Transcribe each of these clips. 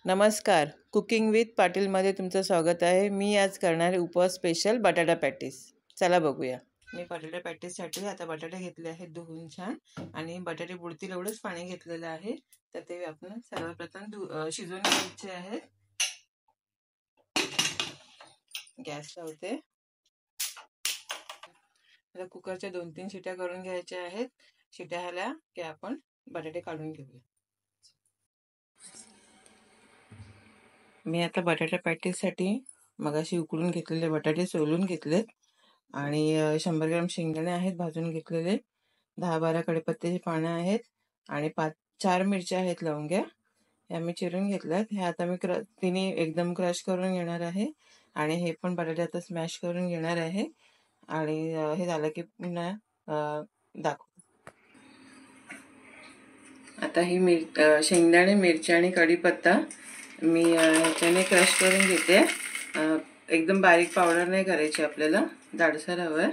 नमस्कार, cooking with पाटीलमध्ये तुमचं स्वागत आहे. मी आज करणार आहे उपवास स्पेशल बटाटा पॅटीस. चला बघूया. मी बटाटा पॅटीससाठी आता बटाटे घेतले आहेत धुवून छान, आणि बटाटे बुडतील एवढंच पाणी घेतलेलं आहे. तर ते आपण सर्वप्रथम शिजवून घ्यायचे आहेत. गॅस लावते. आता कुकरच्या 2-3 शिट्या करून घ्यायच्या आहेत. शिट्या झाल्या की आपण बटाटे काढून घेऊया. मी आता बटाटा पॅटीससाठी मगाशी उकडून घेतलेले बटाटे सोलून घेतलेत, आणि 100 ग्रॅम शेंगदाणे आहेत भाजून घेतलेले, 10-12 कढीपत्त्याची पानं आहेत, आणि 4 मिरच्या आहेत लवंग्या, ह्या मी चिरून घेतल्यात. हे आता मी तिन्ही एकदम क्रश करून घेणार आहे, आणि हे पण बटाटे आता स्मॅश करून घेणार आहे. आणि हे झालं की पुन्हा दाखवू. आता ही शेंगदाणे, मिरच्या आणि कढीपत्ता मी ह्याच्याने क्रश करून घेते. एकदम बारीक पावडर नाही करायची आपल्याला, जाडसर हवं आहे.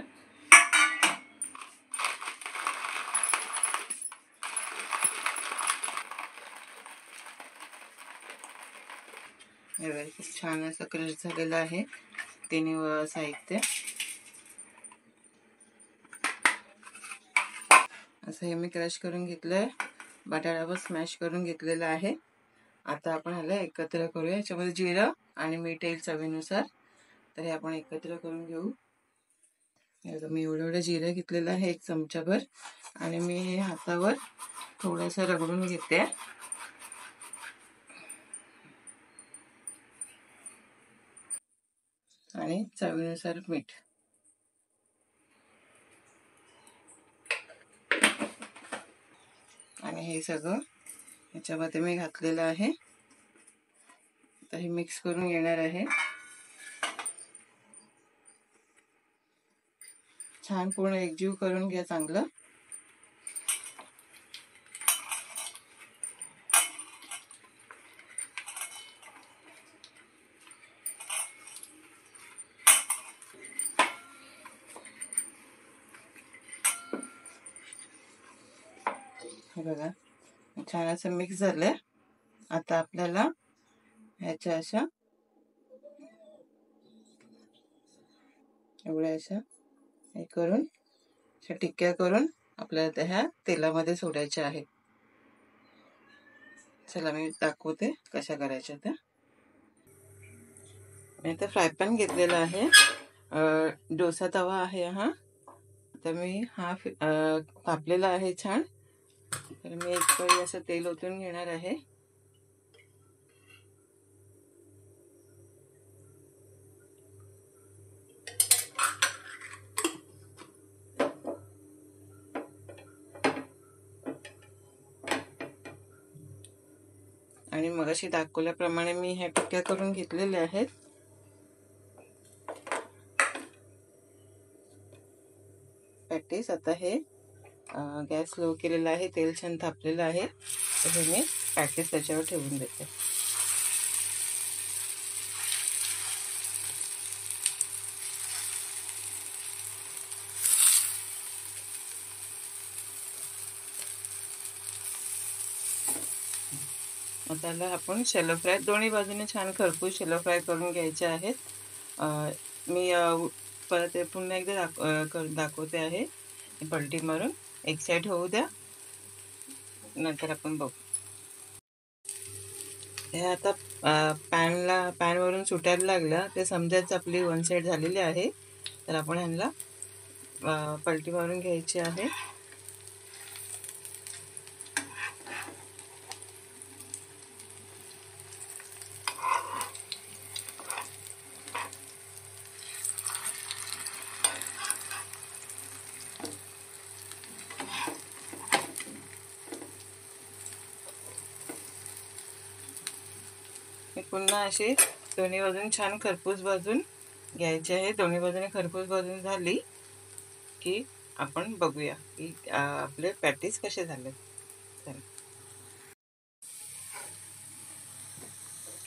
खूप छान असं क्रश झालेलं आहे तिन्ही साहित्य. असं हे मी क्रश करून घेतलंय, बटाट्यावर स्मॅश करून घेतलेलं आहे. आता आपण ह्याला एकत्र करूया. याच्यामध्ये जिरं आणि मीठ येईल चवीनुसार, तर हे आपण एकत्र करून घेऊ. मी एवढं जिरं घेतलेलं आहे 1 चमचाभर, आणि मी हे हातावर थोडंसं रगडून घेते. आणि चवीनुसार मीठ. आणि हे सगळं ह्याच्यामध्ये मी घातलेलं आहे. आता हे मिक्स करून घेणार आहे. छान पूर्ण एकजीव करून घ्या चांगलं. हे बघा छान असं मिक्स झालंय. आता आपल्याला ह्याच्या अशा एवढ्या अशा हे करून अशा टिक्क्या करून आपल्याला त्या ह्या तेलामध्ये सोडायच्या आहेत. चला मी दाखवते कशा करायच्या त्या. मी आता फ्राय पॅन घेतलेला आहे, डोसा तवा आहे हा. आता मी हा तापलेला आहे छान, तर मी एक पळी असं तेल ओतून घेणार आहे. आणि मगाशी दाखवल्याप्रमाणे मी ह्या टिक्क्या करून घेतलेल्या आहेत. पॅटीस आता हे गॅस लो केलेला आहे, तेल छान तापलेलं आहे, तर हे मी पॅटीस त्याच्यावर ठेवून देते. आता आपण शॅलो फ्राय दोन्ही बाजूने छान खरपूस शॅलो फ्राय करून घ्यायचे आहेत. मी परत पुन्हा एकदा दाखवते आहे. पलटी मारून एक साईड होऊ द्या, नंतर आपण बघू. हे आता पॅनवरून सुटायला लागलं ते समजायचं आपली 1 साईड झालेली आहे. तर आपण ह्यांना पलटी मारून घ्यायची आहे. पुन्हा अशी दोन्ही बाजून छान खरपूस भाजून घ्यायची आहे. दोन्ही बाजूने खरपूस भाजून झाली की आपण बघूया की आपले पॅटीस कसे झाले.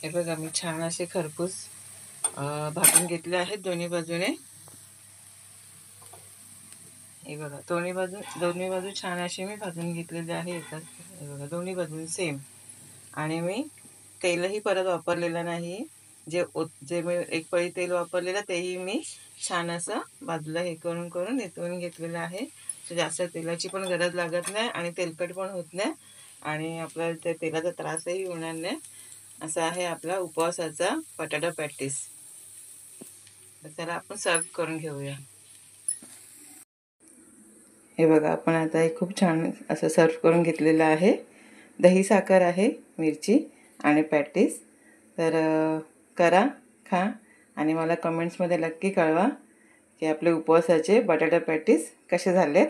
हे बघा मी छान असे खरपूस भाजून घेतले आहेत दोन्ही बाजूने. हे बघा दोन्ही बाजू छान अशी मी भाजून घेतलेली आहे. हे बघा दोन्ही बाजून सेम. आणि मी तेलही परत वापरलेलं नाही. जे मी एक पळी तेल वापरलेलं तेही मी छान असं बाजूला हे करून करून निथळून घेतलेलं आहे. जास्त तेलाची पण गरज लागत नाही आणि तेलकट पण होत नाही आणि आपल्याला त्या तेलाचा त्रासही होणार नाही. असा आहे आपला उपवासाचा बटाटा पॅटीस. तर त्याला आपण सर्व करून घेऊया. हे बघा, आपण आता हे खूप छान असं सर्व करून घेतलेलं आहे. दही साखर आहे, मिरची आणि पॅटीस. तर करा, खा आणि मला कमेंट्समध्ये नक्की कळवा की आपले उपवासाचे बटाटा पॅटीस कसे झालेत.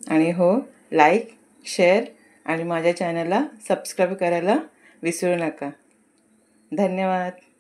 आणि हो, लाईक, शेअर आणि माझ्या चॅनलला सबस्क्राईब करायला विसरू नका. धन्यवाद.